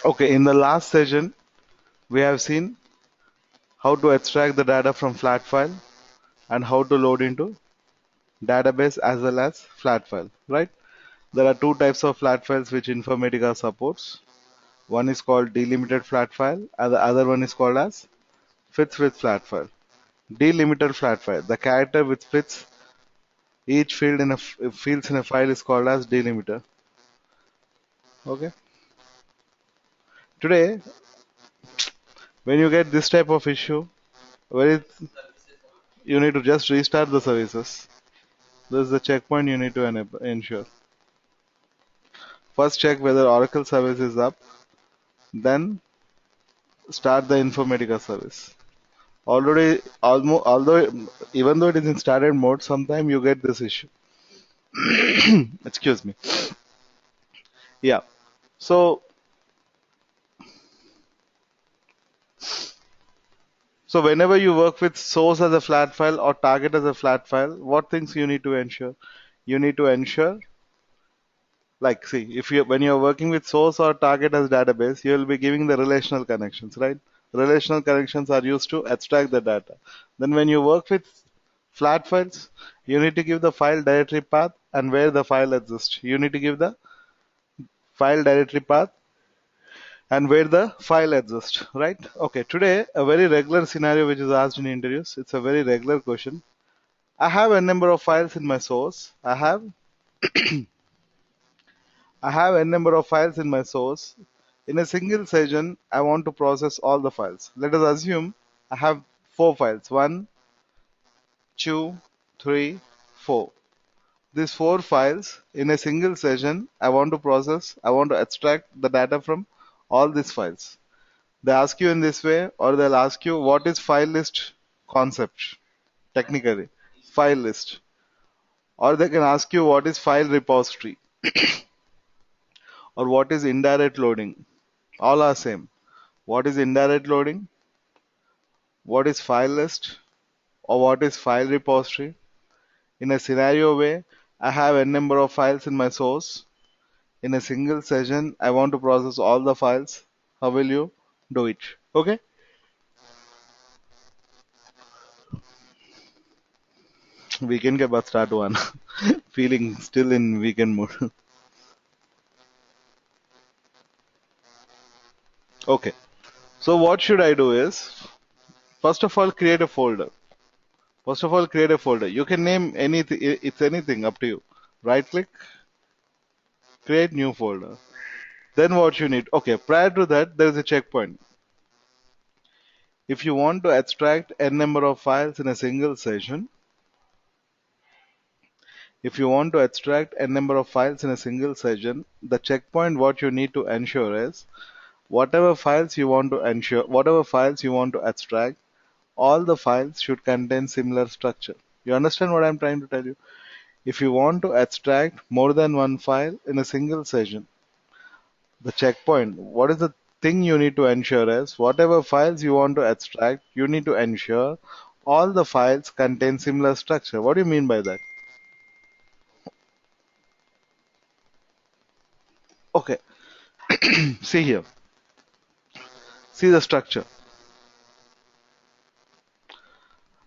Okay, in the last session, we have seen how to extract the data from flat file and how to load into database as well as flat file, right? There are two types of flat files which Informatica supports. One is called delimited flat file and the other one is called as fits with flat file. Delimited flat file, the character which fits each field in a fields in a file is called as delimiter. Okay. Today, when you get this type of issue, where you need to just restart the services. This is the checkpoint you need to ensure. First check whether Oracle service is up, then start the Informatica service. Already, almost, although even though it is in started mode, sometimes you get this issue. Excuse me. Yeah. So, so whenever you work with source as a flat file or target as a flat file, what things you need to ensure? You need to ensure, like, see, if you when you're working with source or target as database, you will be giving the relational connections, right? Relational connections are used to extract the data. Then when you work with flat files, you need to give the file directory path and where the file exists. You need to give the file directory path and where the file exists, right? Okay, today a very regular scenario which is asked in interviews. It's a very regular question. I have a number of files in my source. I have a number of files in my source. In a single session, I want to process all the files. Let us assume I have four files. One, two, three, four. These four files in a single session, I want to extract the data from all these files. They ask you in this way, or they'll ask you what is file list concept technically, file list, or they can ask you what is file repository or what is indirect loading. All are same. What is indirect loading? What is file list? Or what is file repository? In a scenario way, I have a number of files in my source. In a single session, I want to process all the files. How will you do it? Okay? Weekend के बाद start one. Feeling still in weekend mood. Okay. So what should I do is, first of all, create a folder. First of all, create a folder. You can name anything. It's anything up to you. Right click, create new folder. Then what you need? Okay, prior to that, there is a checkpoint. If you want to extract n number of files in a single session, if you want to extract n number of files in a single session, the checkpoint what you need to ensure is whatever files you want to extract, all the files should contain similar structure. You understand what I'm trying to tell you? If you want to extract more than one file in a single session, the checkpoint, what is the thing you need to ensure is whatever files you want to extract, you need to ensure all the files contain similar structure. What do you mean by that? Okay, see here. See the structure.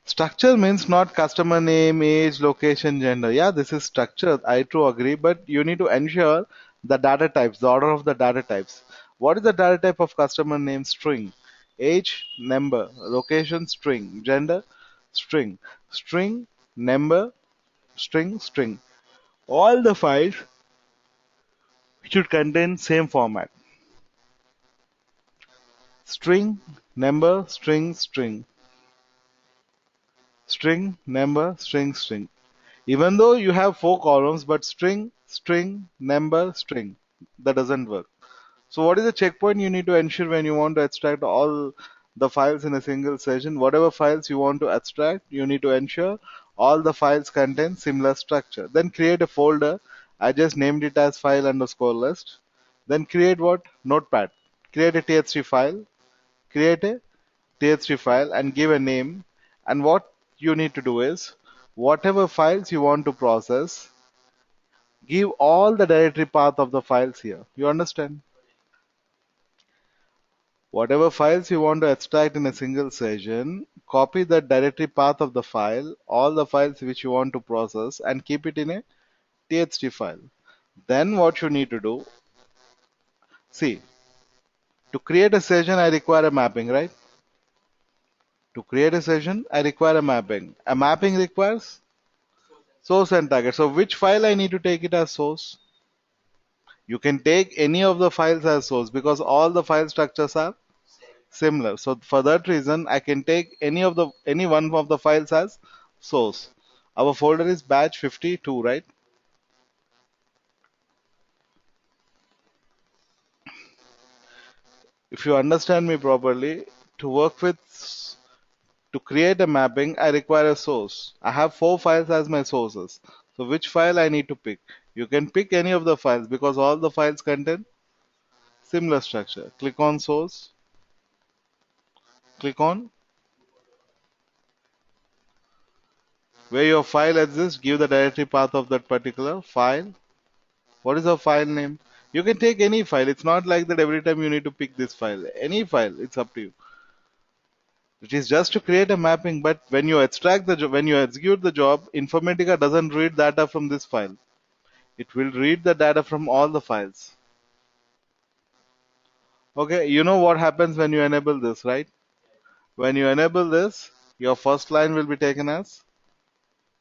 Structure means not customer name, age, location, gender. Yeah, this is structure. I too agree, but you need to ensure the data types, the order of the data types. What is the data type of customer name? String. Age, number. Location, string. Gender, string. String, number, string, string. All the files should contain same format. String, number, string, string. String, number, string, string. Even though you have four columns, but string, string, number, string, that doesn't work. So what is the checkpoint you need to ensure when you want to extract all the files in a single session? Whatever files you want to extract, you need to ensure all the files contain similar structure. Then create a folder. I just named it as file underscore list. Then create what? Notepad. Create a TH3 file. Create a TH3 file and give a name. And what you need to do is, whatever files you want to process, give all the directory path of the files here. You understand? Whatever files you want to extract in a single session, copy the directory path of the file, all the files which you want to process, and keep it in a TXT file. Then what you need to do, see, to create a session, I require a mapping, right? To create a session, I require a mapping. A mapping requires source and target. So which file I need to take it as source? You can take any of the files as source because all the file structures are similar. So for that reason, I can take any one of the files as source. Our folder is batch 52, right? If you understand me properly, to work with to create a mapping, I require a source. I have four files as my sources. So which file I need to pick? You can pick any of the files because all the files contain similar structure. Click on source, click on where your file exists, give the directory path of that particular file. What is the file name? You can take any file. It's not like that every time you need to pick this file. Any file, it's up to you. It is just to create a mapping, but when you extract the when you execute the job, Informatica doesn't read data from this file. It will read the data from all the files. Okay, you know what happens when you enable this, right? When you enable this, your first line will be taken as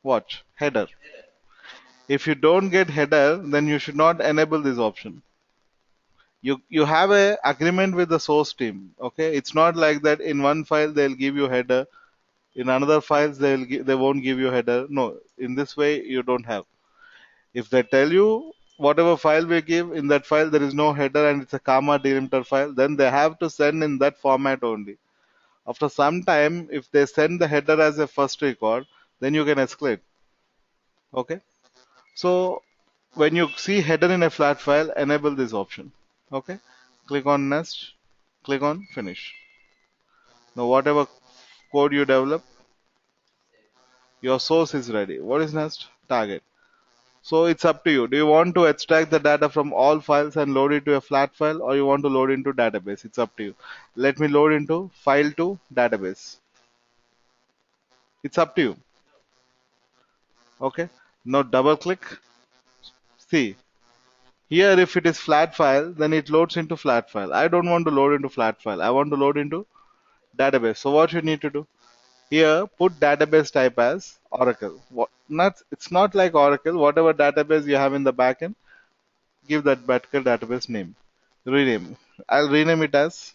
what? Header. If you don't get header, then you should not enable this option. You have a agreement with the source team. Okay, it's not like that in one file they'll give you header, in another files they won't give you header. No, in this way you don't have. If they tell you whatever file we give in that file there is no header and it's a comma delimiter file, then they have to send in that format only. After some time, if they send the header as a first record, then you can escalate. Okay. So when you see header in a flat file, enable this option. Okay. Click on next. Click on finish. Now whatever code you develop, your source is ready. What is next? Target. So it's up to you. Do you want to extract the data from all files and load it to a flat file, or you want to load into database? It's up to you. Let me load into file to database. It's up to you. Okay. Now double click. See, here if it is flat file, then it loads into flat file. I don't want to load into flat file. I want to load into database. So what you need to do? Here, put database type as Oracle. It's not like Oracle. Whatever database you have in the backend, give that particular database name. Rename. I'll rename it as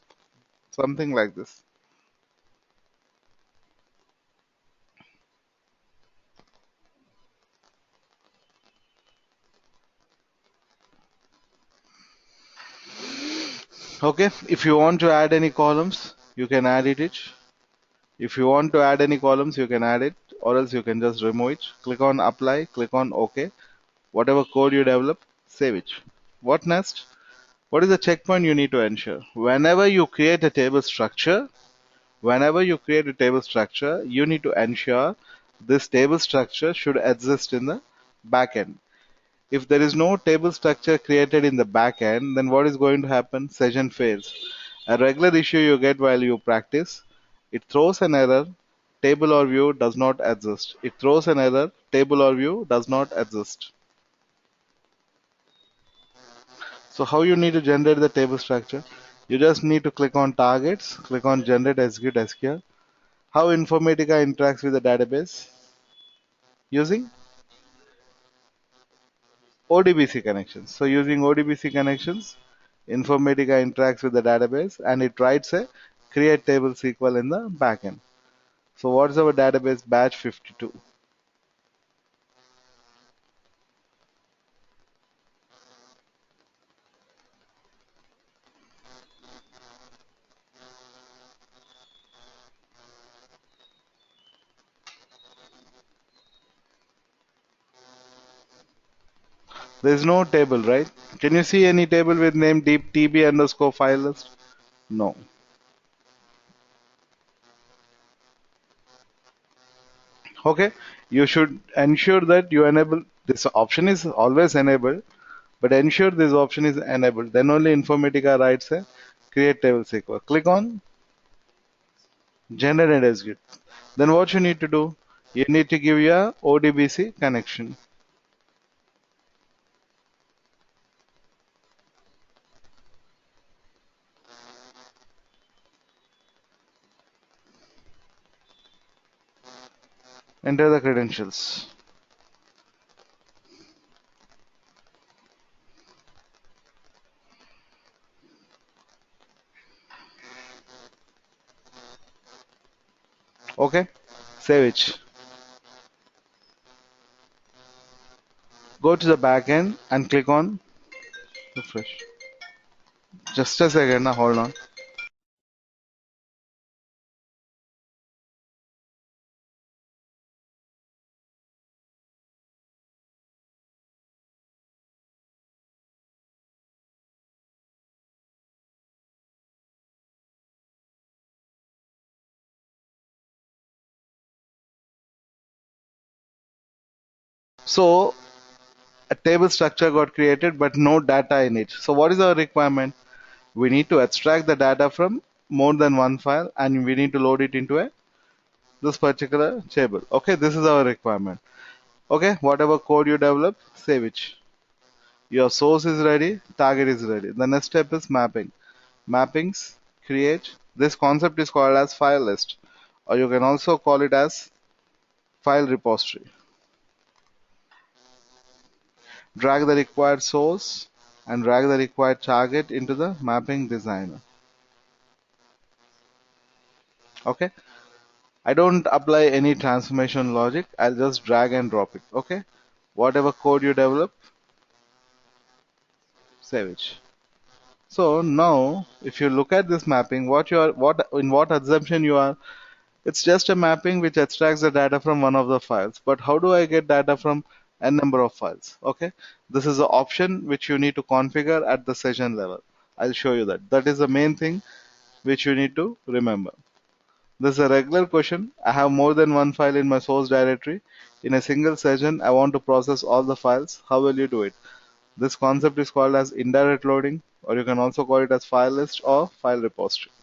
something like this. Okay. If you want to add any columns, you can add it. If you want to add any columns, you can add it, or else you can just remove it. Click on apply, click on OK. Whatever code you develop, save it. What next? What is the checkpoint you need to ensure? Whenever you create a table structure, you need to ensure this table structure should exist in the backend. If there is no table structure created in the backend, then what is going to happen? Session fails. A regular issue you get while you practice, it throws an error, table or view does not exist. It throws an error, table or view does not exist. So how you need to generate the table structure? You just need to click on targets, click on generate execute SQL. How Informatica interacts with the database? Using ODBC connections. So using ODBC connections, Informatica interacts with the database and it writes a create table SQL in the backend. So what's our database? Batch 52. There's no table, right? Can you see any table with name deep tb underscore file list? No. Okay. You should ensure that you enable this option is always enabled, but ensure this option is enabled. Then only Informatica writes a create table sequence. Click on generate and execute. Then what you need to do? You need to give your ODBC connection. Enter the credentials. Okay, save it. Go to the backend and click on refresh. Just a second, now hold on. So a table structure got created, but no data in it. So what is our requirement? We need to extract the data from more than one file, and we need to load it into a this particular table. Okay, this is our requirement. Okay, whatever code you develop, save it. Your source is ready, target is ready. The next step is mapping. Mappings, create. This concept is called as file list, or you can also call it as file repository. Drag the required source and drag the required target into the mapping designer. Okay, I don't apply any transformation logic. I'll just drag and drop it. Okay, whatever code you develop, save it. So now, if you look at this mapping, what assumption you are, it's just a mapping which extracts the data from one of the files. But how do I get data from n number of files? Okay, this is the option which you need to configure at the session level. I'll show you that. That is the main thing which you need to remember. This is a regular question. I have more than one file in my source directory. In a single session, I want to process all the files. How will you do it? This concept is called as indirect loading, or you can also call it as file list or file repository.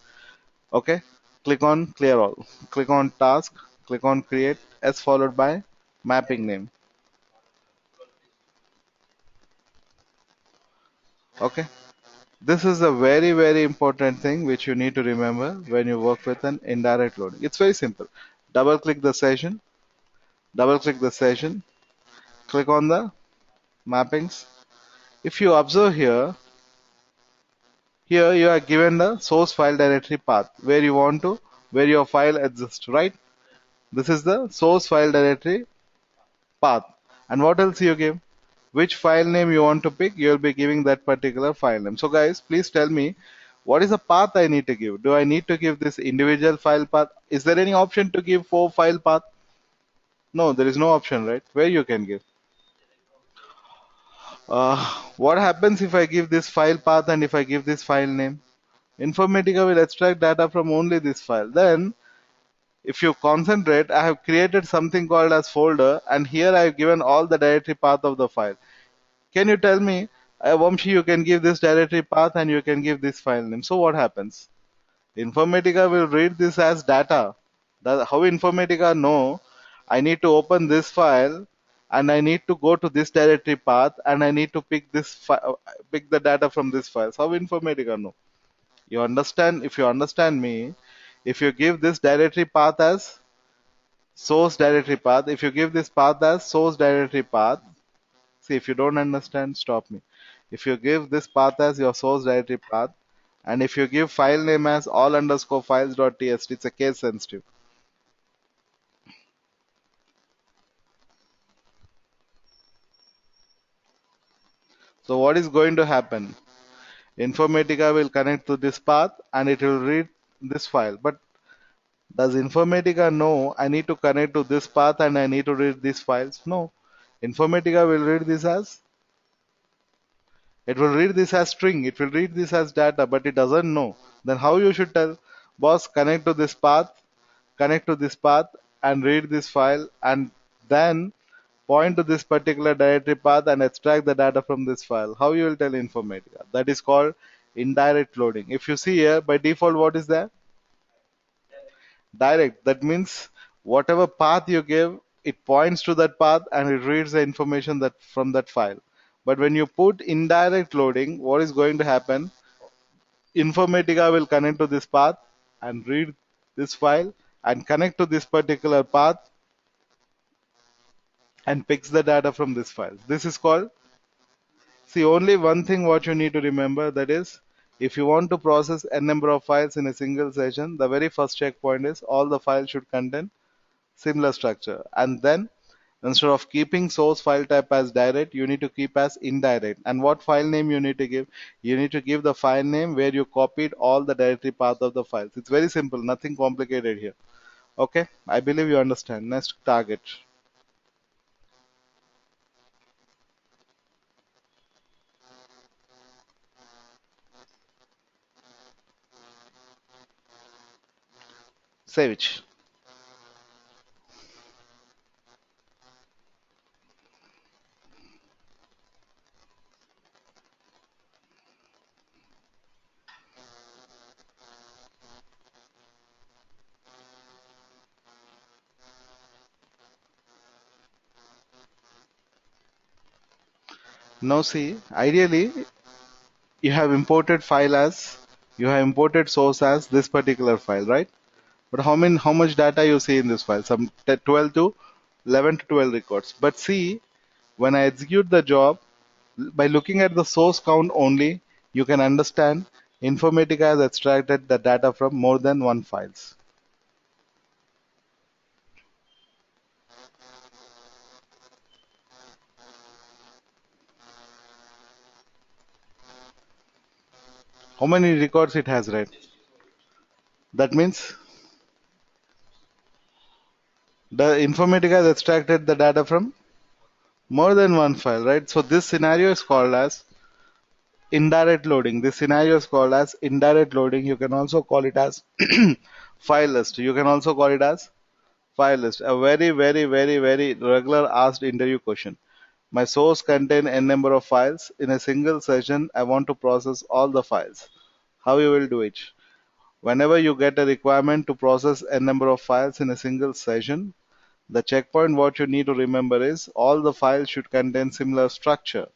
Okay, click on clear all. Click on task, click on create, S followed by mapping name. Okay, this is a very important thing which you need to remember when you work with an indirect loading. It's very simple. Double click the session, double click the session, click on the mappings. If you observe here, you are given the source file directory path where you want to, where your file exists, right? This is the source file directory path. And what else you give? Which file name you want to pick, you'll be giving that particular file name. So guys, please tell me, what is the path I need to give? Do I need to give this individual file path? Is there any option to give 4 file path? No, there is no option, right? Where you can give. Uh, what happens if I give this file path and if I give this file name? Informatica will extract data from only this file. Then, if you concentrate, I have created something called as folder, and here I have given all the directory path of the file. Can you tell me, Vamshi, you can give this directory path and you can give this file name. So what happens? Informatica will read this as data. How Informatica know I need to open this file and I need to go to this directory path and I need to pick pick the data from this file. So how Informatica know? You understand? If you understand me, if you give this directory path as source directory path, if you give this path as source directory path, see, if you don't understand, stop me. If you give this path as your source directory path, and if you give file name as all underscore files.txt, it's a case sensitive. So what is going to happen? Informatica will connect to this path and it will read this file. But does Informatica know I need to connect to this path and I need to read these files? No. Informatica will read this as it will read this as string, it will read this as data, but it doesn't know. Then how you should tell, boss, connect to this path and read this file and then point to this particular directory path and extract the data from this file. How you will tell Informatica? That is called Indirect loading. If you see here, by default, what is there? Direct. That means whatever path you give, it points to that path and it reads the information that from that file. But when you put indirect loading, what is going to happen? Informatica will connect to this path and read this file and connect to this particular path and picks the data from this file. This is called, see, only one thing what you need to remember, that is, if you want to process a number of files in a single session, the very first checkpoint is all the files should contain similar structure. And then instead of keeping source file type as direct, you need to keep as indirect. And what file name you need to give? You need to give the file name where you copied all the directory path of the files. It's very simple, nothing complicated here. Okay, I believe you understand. Next, target. Say which. Now see, ideally you have imported file as, you have imported source as this particular file, right? But how much data you see in this file? Some 12 to 11 to 12 records. But see, when I execute the job, by looking at the source count only, you can understand Informatica has extracted the data from more than one files. How many records it has read? That means the Informatica has extracted the data from more than one file, right? So this scenario is called as indirect loading. This scenario is called as indirect loading. You can also call it as file list. You can also call it as file list. A very, very, very, very regular asked interview question. My source contain n number of files. In a single session, I want to process all the files. How you will do it? Whenever you get a requirement to process n number of files in a single session, the checkpoint what you need to remember is all the files should contain similar structure.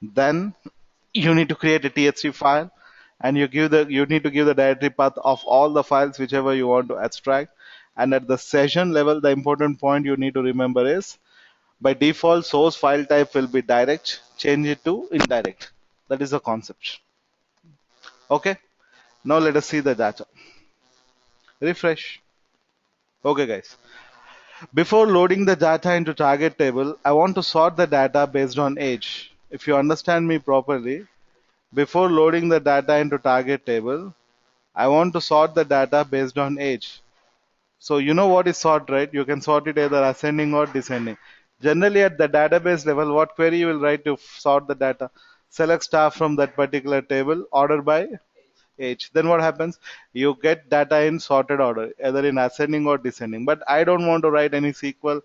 Then you need to create a TXT file and you need to give the directory path of all the files whichever you want to extract. And at the session level, the important point you need to remember is by default source file type will be direct, change it to indirect. That is the concept. Okay, now let us see the data. Refresh. Okay guys, before loading the data into target table, I want to sort the data based on age. If you understand me properly, before loading the data into target table, I want to sort the data based on age. So you know what is sort, right? You can sort it either ascending or descending. Generally at the database level, what query you will write to sort the data? Select star from that particular table, order by age. Then what happens? You get data in sorted order, either in ascending or descending. But I don't want to write any SQL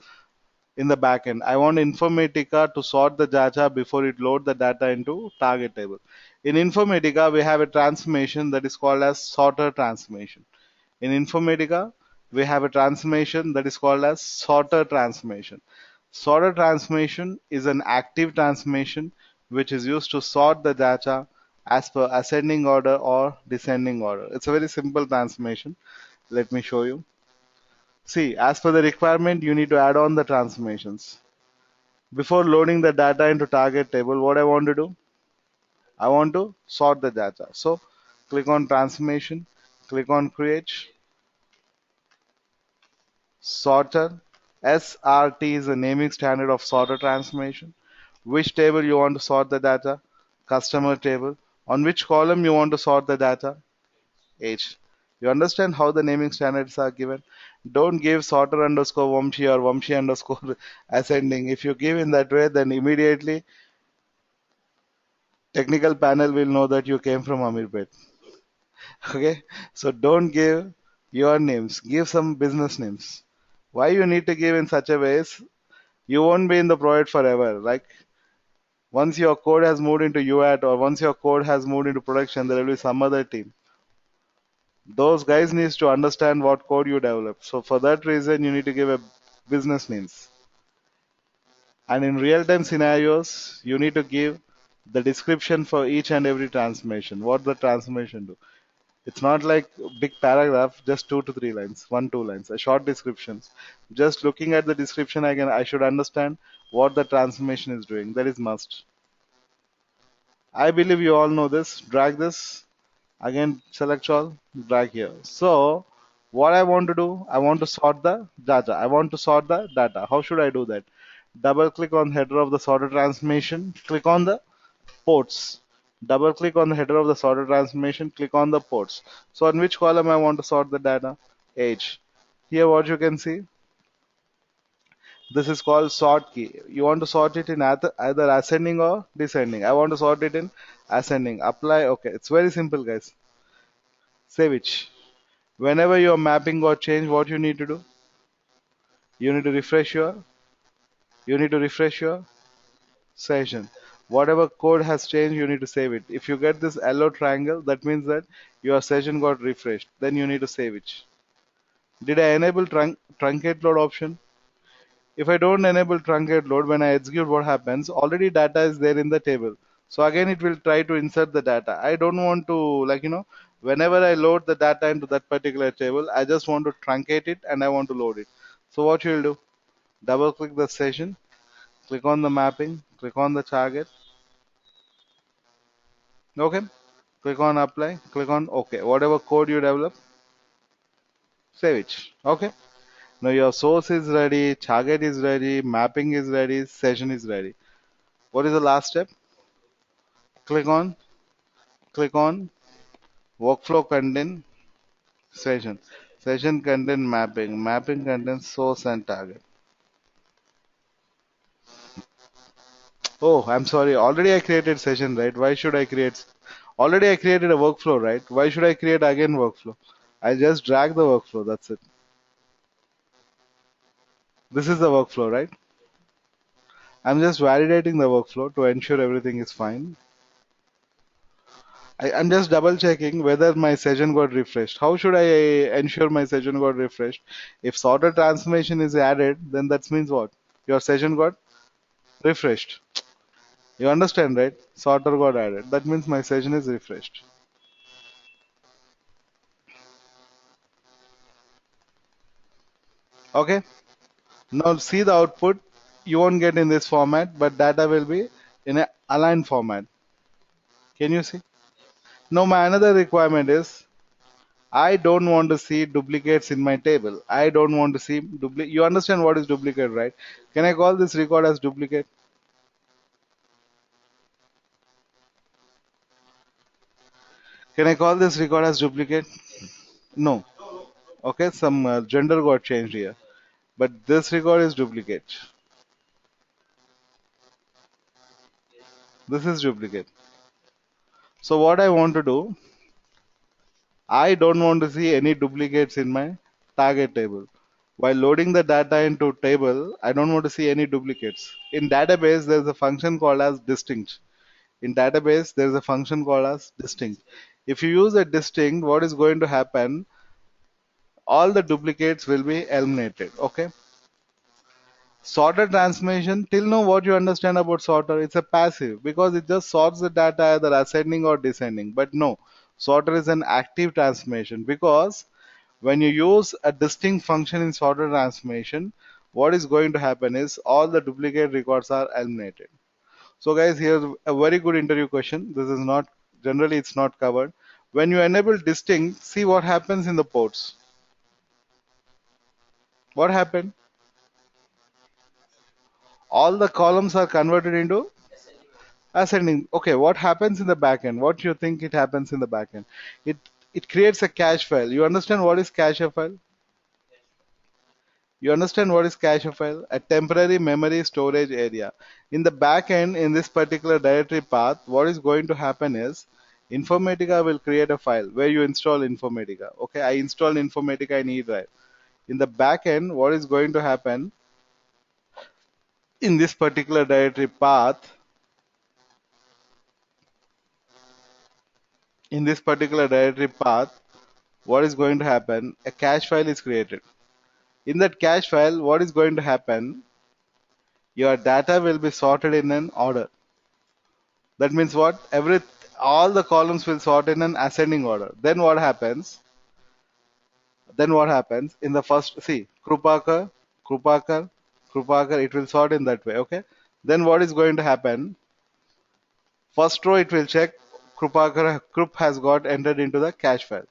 in the backend. I want Informatica to sort the data before it load the data into target table. In Informatica, we have a transformation that is called as sorter transformation. In Informatica, we have a transformation that is called as sorter transformation. Sorter transformation is an active transformation which is used to sort the data as per ascending order or descending order. It's a very simple transformation. Let me show you. See, as per the requirement, you need to add on the transformations. Before loading the data into target table, what I want to do? I want to sort the data. So click on transformation, click on create, sorter. SRT is the naming standard of sorter transformation. Which table you want to sort the data? Customer table. On which column you want to sort the data? Age. You understand how the naming standards are given? Don't give sorter underscore Vamshi or Vamshi underscore ascending. If you give in that way, then immediately technical panel will know that you came from Amirbet. Okay, so don't give your names. Give some business names. Why you need to give in such a way is you won't be in the project forever. Like Once your code has moved into UAT or once your code has moved into production, there will be some other team. Those guys needs to understand what code you develop. So for that reason, you need to give a business names. And in real-time scenarios, you need to give the description for each and every transformation. What the transformation do. It's not like big paragraph, just 2 to 3 lines, 1, 2 lines, a short description. Just looking at the description, I should understand what the transformation is doing. That is must. I believe you all know this. Drag this. Again, select all, drag here. So, what I want to do, I want to sort the data. I want to sort the data. How should I do that? Double click on header of the sorted transformation, click on the ports. Double click on the header of the sorted transformation, click on the ports. So, on which column I want to sort the data? Age. Here, what you can see, this is called sort key. You want to sort it in either ascending or descending. I want to sort it in ascending. Apply. Okay, it's very simple, guys. Save it. Whenever your mapping got changed, what you need to do? You need to refresh your you need to refresh your session. Whatever code has changed, you need to save it. If you get this yellow triangle, that means that your session got refreshed. Then you need to save it. Did I enable truncate load option? If I don't enable truncate load, when I execute, what happens? Already data is there in the table. So again, it will try to insert the data. I don't want to, whenever I load the data into that particular table, I just want to truncate it and I want to load it. So what you will do? Double click the session, click on the mapping, click on the target. Okay. Click on apply, click on OK. Whatever code you develop, save it. Okay. Now your source is ready, target is ready, mapping is ready, session is ready. What is the last step? Click on workflow content session. Session content mapping. Mapping content source and target. Oh, I'm sorry. Already I created session, right? Why should I create? Already I created a workflow, right? Why should I create again workflow? I just drag the workflow. That's it. This is the workflow, right? I'm just validating the workflow to ensure everything is fine. I'm just double checking whether my session got refreshed. How should I ensure my session got refreshed? If sorted transformation is added, then that means what? Your session got refreshed. You understand, right? Sorter got added. That means my session is refreshed. Okay. Now see the output. You won't get in this format, but data will be in a aligned format. Can you see? Now my another requirement is I don't want to see duplicates in my table. I don't want to see duplicate. You understand what is duplicate, right? Can I call this record as duplicate? Can I call this record as duplicate? No. Okay, some gender got changed here. But this record is duplicate. This is duplicate. So what I want to do, I don't want to see any duplicates in my target table. While loading the data into table, I don't want to see any duplicates. In database, there's a function called as distinct. In database, there's a function called as distinct. If you use a distinct, what is going to happen? All the duplicates will be eliminated. Okay. Sorter transformation, till now what you understand about sorter, it's a passive because it just sorts the data either ascending or descending. But no, sorter is an active transformation because when you use a distinct function in sorter transformation, what is going to happen is all the duplicate records are eliminated. So guys, here's a very good interview question. This is not, generally it's not covered. When you enable distinct, see what happens in the ports. What happened? All the columns are converted into ascending. Okay, what happens in the backend? What you think it happens in the backend? It it creates a cache file. You understand what is cache file? You understand what is cache file? A temporary memory storage area. In the backend, in this particular directory path, what is going to happen is Informatica will create a file where you install Informatica. Okay, I installed Informatica in E drive. In the backend, what is going to happen in this particular directory path? In this particular directory path, what is going to happen? A cache file is created. In that cache file, what is going to happen? Your data will be sorted in an order. That means what? All the columns will sort in an ascending order. Then what happens? In the first, see, Krupakar, Krupakar, it will sort in that way, okay? Then what is going to happen? First row it will check Krupakar, Krup has got entered into the cache file,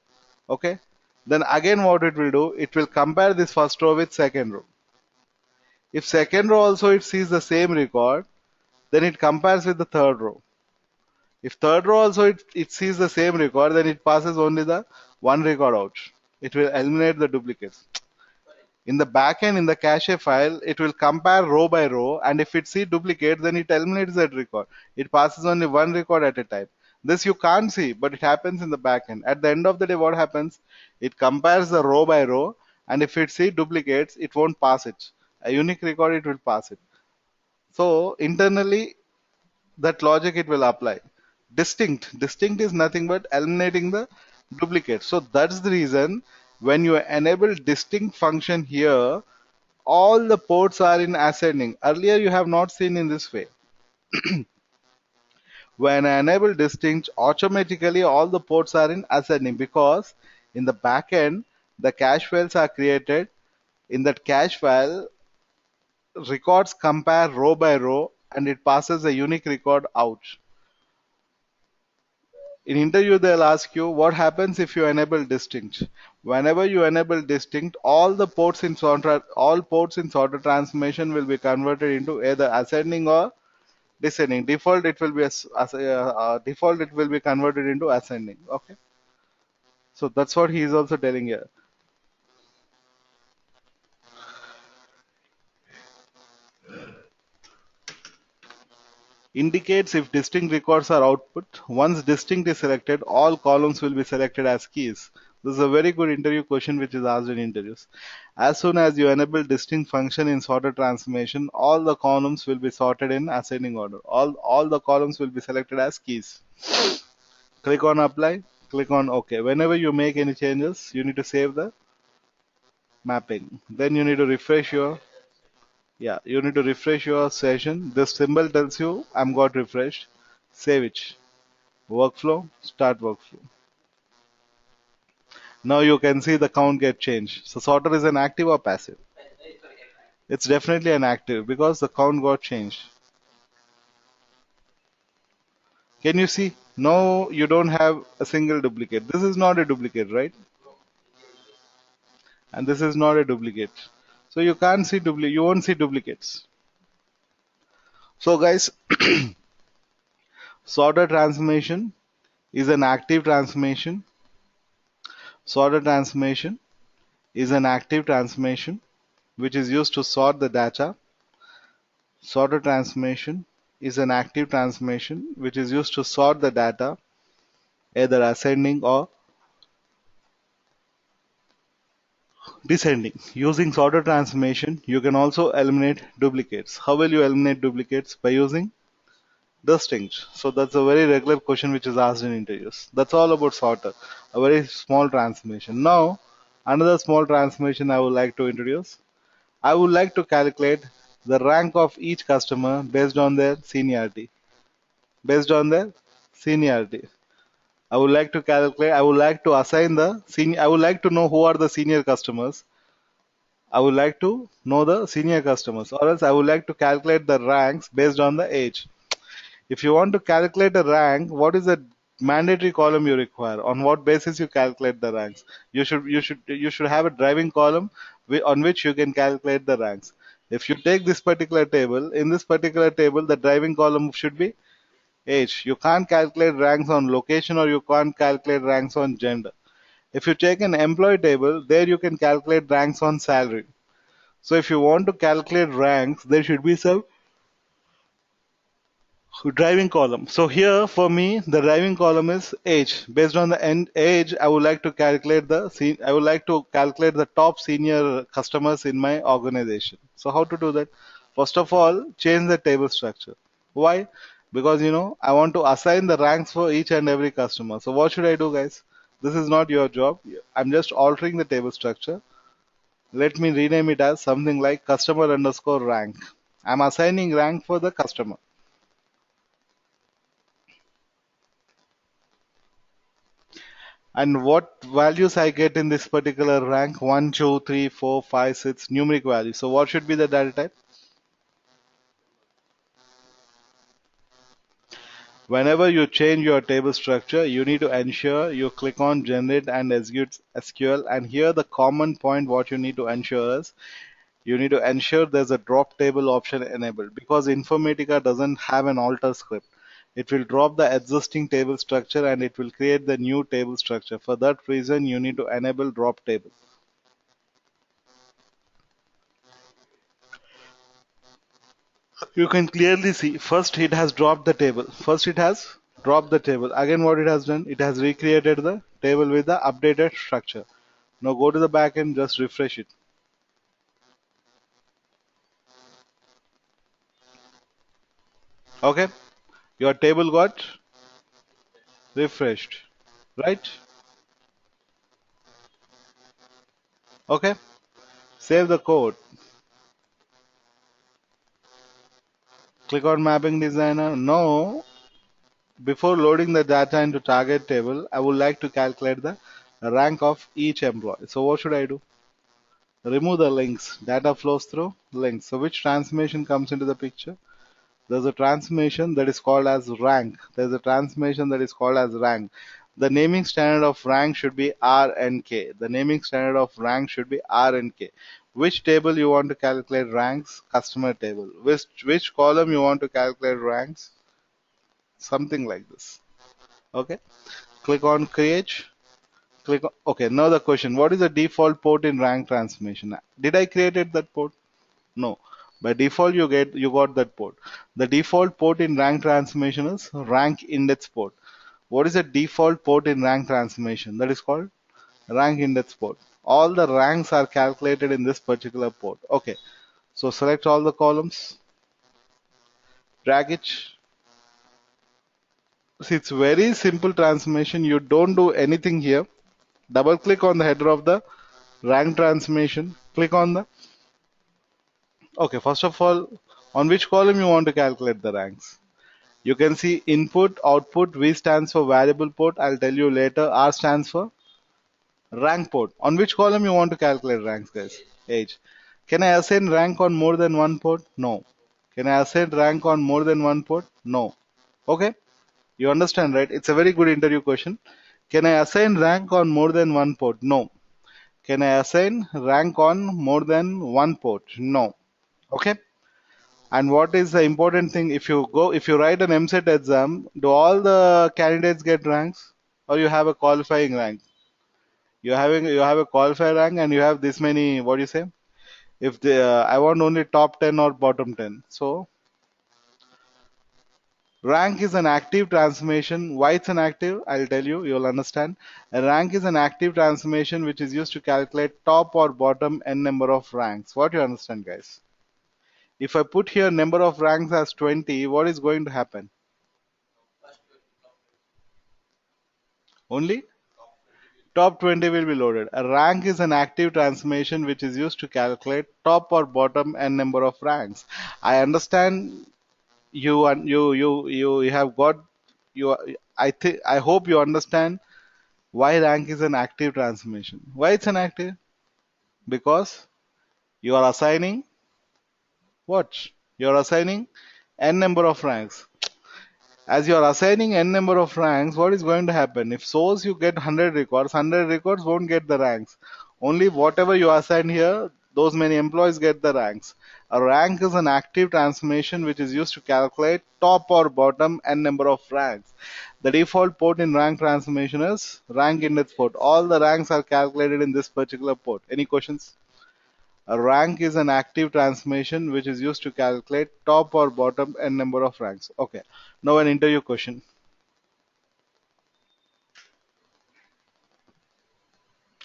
okay? Then again what it will do, it will compare this first row with second row. If second row also it sees the same record, then it compares with the third row. If third row also it sees the same record, then it passes only the one record out. It will eliminate the duplicates. In the backend, in the cache file, it will compare row by row, and if it see duplicate, then it eliminates that record. It passes only one record at a time. This you can't see, but it happens in the backend. At the end of the day, what happens? It compares the row by row, and if it see duplicates, it won't pass it. A unique record, it will pass it. So internally, that logic it will apply. Distinct is nothing but eliminating the duplicate. So that's the reason when you enable distinct function here, all the ports are in ascending. Earlier you have not seen in this way. When I enable distinct, automatically all the ports are in ascending because in the backend the cache files are created. In that cache file, records compare row by row and it passes a unique record out. In interview they'll ask you what happens if you enable distinct. Whenever you enable distinct, all ports in sorter transformation will be converted into either ascending or descending. Default it will be converted into ascending. Okay, so that's what he is also telling here. Indicates if distinct records are output. Once distinct is selected, all columns will be selected as keys. This is a very good interview question which is asked in interviews. As soon as you enable distinct function in sorted transformation, all the columns will be sorted in ascending order. All the columns will be selected as keys. Click on apply, click on OK. Whenever you make any changes, you need to save the mapping. Then you need to refresh your session. This symbol tells you I'm got refreshed. Save it. Workflow, start workflow. Now you can see the count get changed. So sorter is an active or passive? It's definitely an active because the count got changed. Can you see? No, you don't have a single duplicate. This is not a duplicate, right? And this is not a duplicate. So you can't see you won't see duplicates. So guys, sorter transformation is an active transformation. Sorter transformation is an active transformation which is used to sort the data. Sorter transformation is an active transformation which is used to sort the data either ascending or descending. Using sorter transformation, you can also eliminate duplicates. How will you eliminate duplicates? By using distinct. So that's a very regular question which is asked in interviews. That's all about sorter, a very small transformation. Now, another small transformation I would like to introduce. I would like to calculate the rank of each customer based on their seniority. Based on their seniority. I would like to assign the senior, I would like to know who are the senior customers. I would like to know the senior customers, or else I would like to calculate the ranks based on the age. If you want to calculate a rank, what is the mandatory column you require? On what basis you calculate the ranks? You should have a driving column on which you can calculate the ranks. If you take this particular table, in this particular table, the driving column should be age. You can't calculate ranks on location or you can't calculate ranks on gender. If you take an employee table, there you can calculate ranks on salary. So if you want to calculate ranks, there should be some driving column. So here for me, the driving column is age. Based on the end age, I would like to calculate the top senior customers in my organization. So how to do that? First of all, change the table structure. Why? because I want to assign the ranks for each and every customer. So what should I do, guys? This is not your job. I'm just altering the table structure. Let me rename it as something like customer underscore rank. I'm assigning rank for the customer. And what values I get in this particular rank? 1, 2, 3, 4, 5, 6 numeric values. So what should be the data type? Whenever you change your table structure, you need to ensure you click on generate and execute SQL. And here the common point what you need to ensure is you need to ensure there's a drop table option enabled, because Informatica doesn't have an alter script. It will drop the existing table structure and it will create the new table structure. For that reason, you need to enable drop table. You can clearly see first it has dropped the table. First it has dropped the table. Again, what it has done, it has recreated the table with the updated structure. Now go to the back and just refresh it. Okay, your table got refreshed, right? Okay, save the code. Click on mapping designer. Now, before loading the data into target table, I would like to calculate the rank of each employee. So what should I do? Remove the links. Data flows through links. So which transformation comes into the picture? There's a transformation that is called as rank. There's a transformation that is called as rank. The naming standard of rank should be R and K. The naming standard of rank should be R and K. Which table you want to calculate ranks? Customer table. Which column you want to calculate ranks? Something like this. Okay. Click on create. Click on, okay. Now the question: what is the default port in rank transformation? Did I created that port? No. By default, you got that port. The default port in rank transformation is rank index port. What is the default port in rank transformation? That is called rank index port. All the ranks are calculated in this particular port. Okay. So select all the columns, drag it. See, it's very simple transformation. You don't do anything here. Double click on the header of the rank transformation. Click on the, okay, first of all, on which column you want to calculate the ranks? You can see input, output. V stands for variable port. I'll tell you later. R stands for rank port. On which column you want to calculate ranks, guys? Age. Can I assign rank on more than one port? No. Can I assign rank on more than one port? No. Okay. You understand, right? It's a very good interview question. Can I assign rank on more than one port? No. Can I assign rank on more than one port? No. Okay. And what is the important thing? If you write an MSET exam, do all the candidates get ranks, or you have a qualifying rank? You have a qualifier rank, and you have this many. What do you say? If the I want only top 10 or bottom 10. So rank is an active transformation. Why it's an active? I'll tell you. You'll understand. A rank is an active transformation which is used to calculate top or bottom n number of ranks. What you understand, guys? If I put here number of ranks as 20, what is going to happen? Only top 20 will be loaded. A rank is an active transformation which is used to calculate top or bottom n number of ranks. I understand you have got you. I hope you understand why rank is an active transformation. Why it's an active? Because you are assigning what? You are assigning n number of ranks. As you are assigning n number of ranks, what is going to happen? If suppose you get 100 records won't get the ranks. Only whatever you assign here, those many employees get the ranks. A rank is an active transformation which is used to calculate top or bottom n number of ranks. The default port in rank transformation is rank index port. All the ranks are calculated in this particular port. Any questions? A rank is an active transformation which is used to calculate top or bottom n number of ranks. Okay. Now an interview question.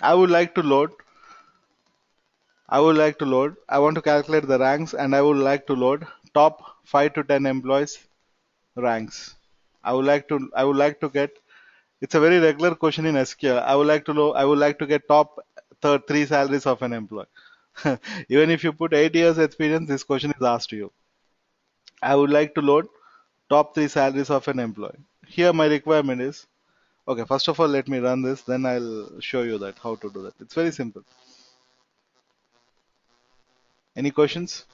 I would like to load. I want to calculate the ranks and I would like to load top 5 to 10 employees. ranks. I would like to get. It's a very regular question in SQL. I would like to get top three salaries of an employee. Even if you put 8 years experience, this question is asked to you. I would like to load top three salaries of an employee. Here my requirement is, okay, first of all, let me run this, then I'll show you that how to do that. It's very simple. Any questions?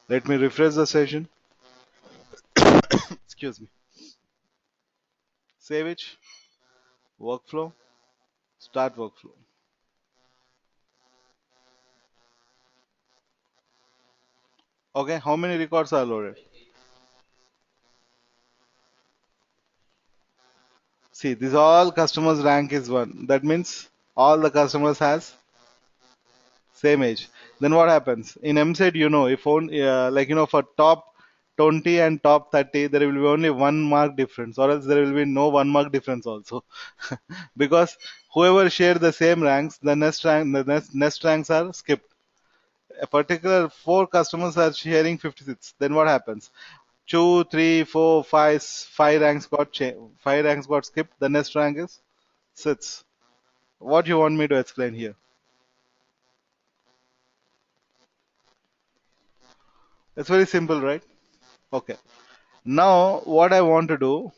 Let me refresh the session. Excuse me. Save it. Workflow. Start workflow. Okay, how many records are loaded? See, this all customers rank is one. That means all the customers has same age. Then what happens? In MSET, if only, for top 20 and top 30, there will be only 1 mark difference, or else there will be no 1 mark difference also. Because whoever share the same ranks, the next ranks are skipped. A particular four customers are sharing 56. Then what happens? Two, three, four, five ranks five ranks got skipped. The next rank is sits. What you want me to explain here? It's very simple, right? Okay. Now, what I want to do,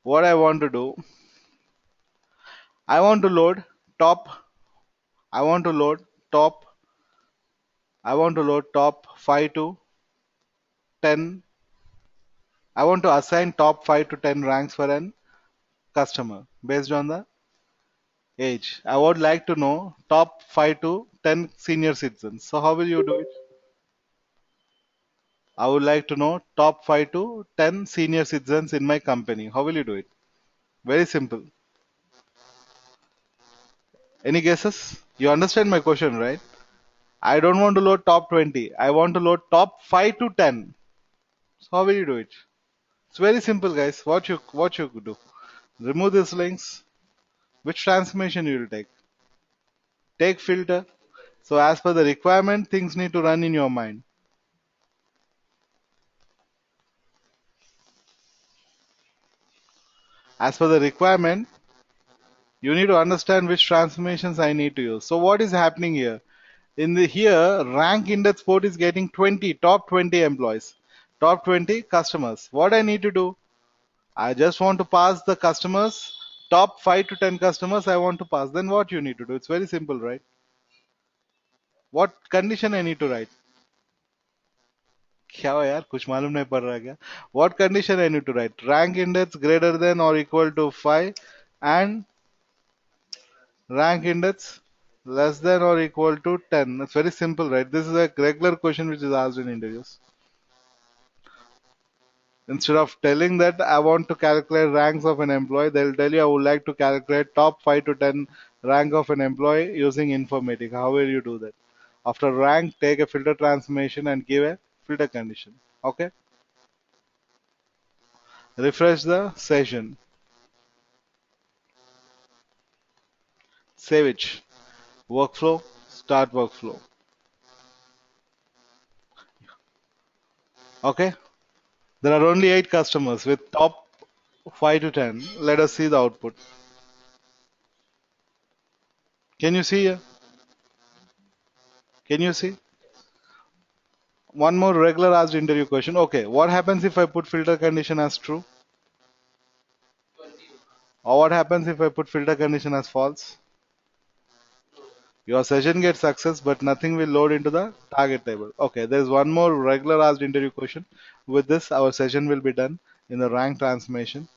I want to load top, I want to load top, I want to load top 5 to 10. I want to assign top 5 to 10 ranks for an customer based on the age. I would like to know top 5 to 10 senior citizens. So, how will you do it? I would like to know top 5 to 10 senior citizens in my company. How will you do it? Very simple. Any guesses? You understand my question, right? I don't want to load top 20. I want to load top 5 to 10. So how will you do it? It's very simple, guys. What you could do? Remove these links. Which transformation you will take? Take filter. So as per the requirement, things need to run in your mind. As per the requirement, you need to understand which transformations I need to use. So what is happening here? In the here, rank index port is getting 20, top 20 employees, top 20 customers. What I need to do? I just want to pass the customers, top 5 to 10 customers I want to pass. Then what you need to do? It's very simple, right? What condition I need to write? क्या हुआ यार कुछ मालूम नहीं पड़ रहा क्या? What condition I need to write? Rank index greater than or equal to 5 and rank index less than or equal to 10. It's very simple, right? This is a regular question which is asked in interviews. Instead of telling that I want to calculate ranks of an employee, they'll tell you I would like to calculate top 5 to 10 rank of an employee using Informatica. How will you do that? After rank, take a filter transformation and give a filter condition. Okay? Refresh the session. Save it. Workflow. Start workflow. Okay? There are only 8 customers with top 5 to 10. Let us see the output. Can you see here? Can you see? One more regular asked interview question. Okay, what happens if I put filter condition as true? Or what happens if I put filter condition as false? Your session gets success, but nothing will load into the target table. Okay, there's one more regular asked interview question. With this, our session will be done in the rank transformation.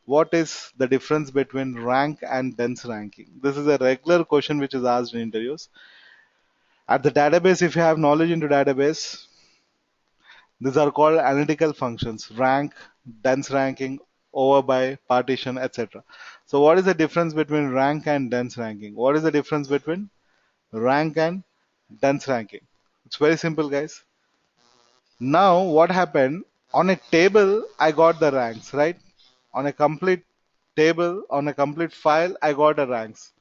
What is the difference between rank and dense ranking? This is a regular question which is asked in interviews. At the database, if you have knowledge into database, these are called analytical functions: rank, dense ranking, over by, partition, etc. So what is the difference between rank and dense ranking? What is the difference between rank and dense ranking? It's very simple, guys. Now what happened? On a table, I got the ranks, right? On a complete table, on a complete file, I got the ranks.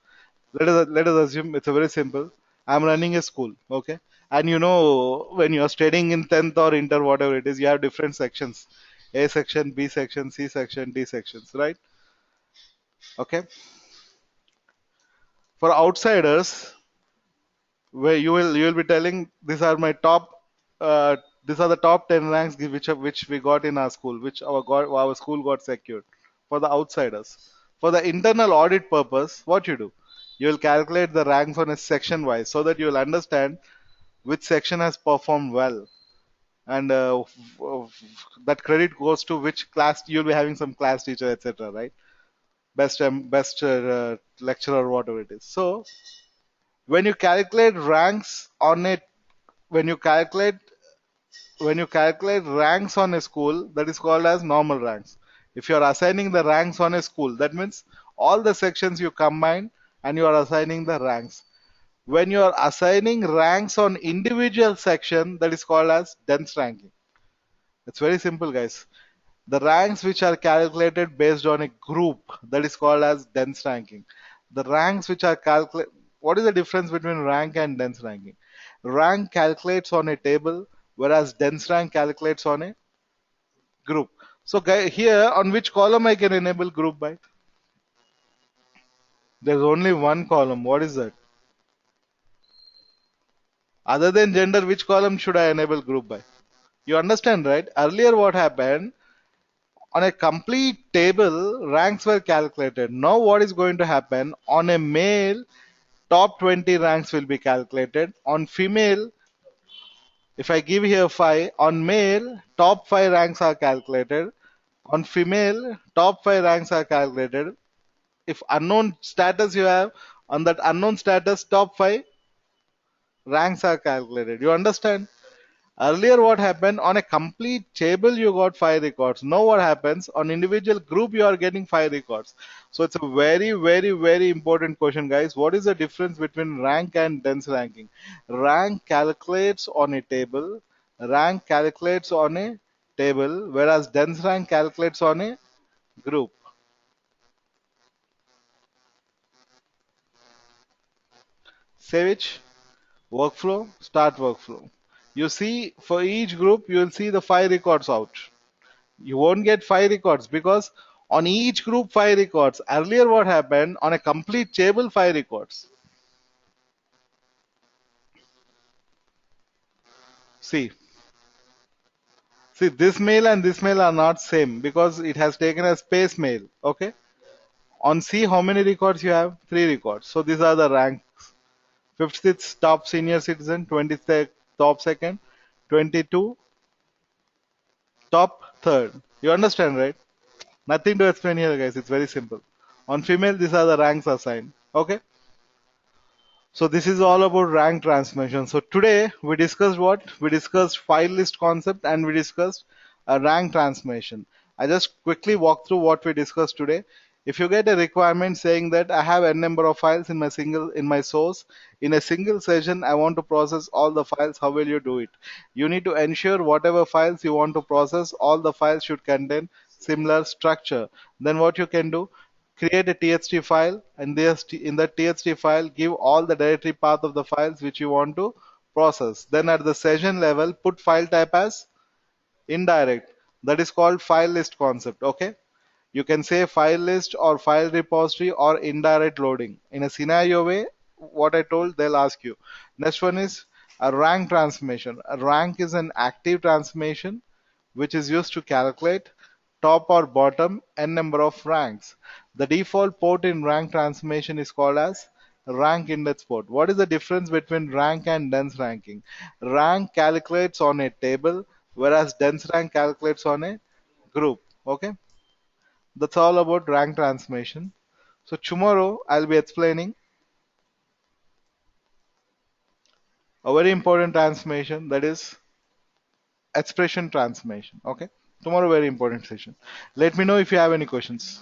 Let us assume it's a very simple. I'm running a school, okay? And you know, when you're studying in 10th or inter, whatever it is, you have different sections. A section, B section, C section, D sections, right? Okay. For outsiders, where you will be telling these are my top uh, these are the top 10 ranks which we got in our school, which our school got secured. For the outsiders, for the internal audit purpose, what you do, you will calculate the ranks on a section wise so that you will understand which section has performed well, and that credit goes to which class. You'll be having some class teacher, etc., right? Best lecturer, whatever it is. So when you calculate ranks on it, when you calculate when you calculate ranks on a school, that is called as normal ranks. If you are assigning the ranks on a school, that means all the sections you combine and you are assigning the ranks. When you are assigning ranks on individual section, that is called as dense ranking. It's very simple, guys. The ranks which are calculated based on a group, that is called as dense ranking. The ranks which are calculated, what is the difference between rank and dense ranking? Rank calculates on a table, whereas dense rank calculates on a group. So here, on which column I can enable group by? There's only one column. What is that? Other than gender, which column should I enable group by? You understand, right? Earlier, what happened? On a complete table, ranks were calculated. Now, what is going to happen? On a male, top 20 ranks will be calculated. On female, if I give here 5, on male, top 5 ranks are calculated. On female, top 5 ranks are calculated. If unknown status you have, on that unknown status, top 5 ranks are calculated. You understand? Earlier, what happened, on a complete table you got 5 records. Now, what happens, on individual group you are getting 5 records. So it's a very, very, very important question, guys. What is the difference between rank and dense ranking? Rank calculates on a table. Rank calculates on a table, whereas dense rank calculates on a group. Say which? Workflow, start workflow. You see, for each group, you will see the 5 records out. You won't get 5 records because on each group 5 records. Earlier, what happened, on a complete table 5 records. See, see, this mail and this mail are not same because it has taken a space mail. Okay. On C, how many records you have? 3 records. So these are the ranks. 56th top senior citizen, 23rd top second, 22 top third. You understand, right? Nothing to explain here, guys. It's very simple. On female, these are the ranks assigned. Okay. So this is all about rank transformation. So today we discussed what? We discussed file list concept and we discussed a rank transformation. I just quickly walk through what we discussed today. If you get a requirement saying that I have n number of files in my source, in a single session I want to process all the files, how will you do it? You need to ensure whatever files you want to process, all the files should contain similar structure. Then what you can do, create a txt file, and in that txt file give all the directory path of the files which you want to process. Then at the session level put file type as indirect. That is called file list concept. Okay, you can say file list or file repository or indirect loading. In a scenario way, what I told, they'll ask you. Next one is a rank transformation. A rank is an active transformation which is used to calculate top or bottom n number of ranks. The default port in rank transformation is called as rank index port. What is the difference between rank and dense ranking? Rank calculates on a table, whereas dense rank calculates on a group. Okay, that's all about rank transformation. So tomorrow I'll be explaining a very important transformation, that is expression transformation. Okay, tomorrow very important session. Let me know if you have any questions.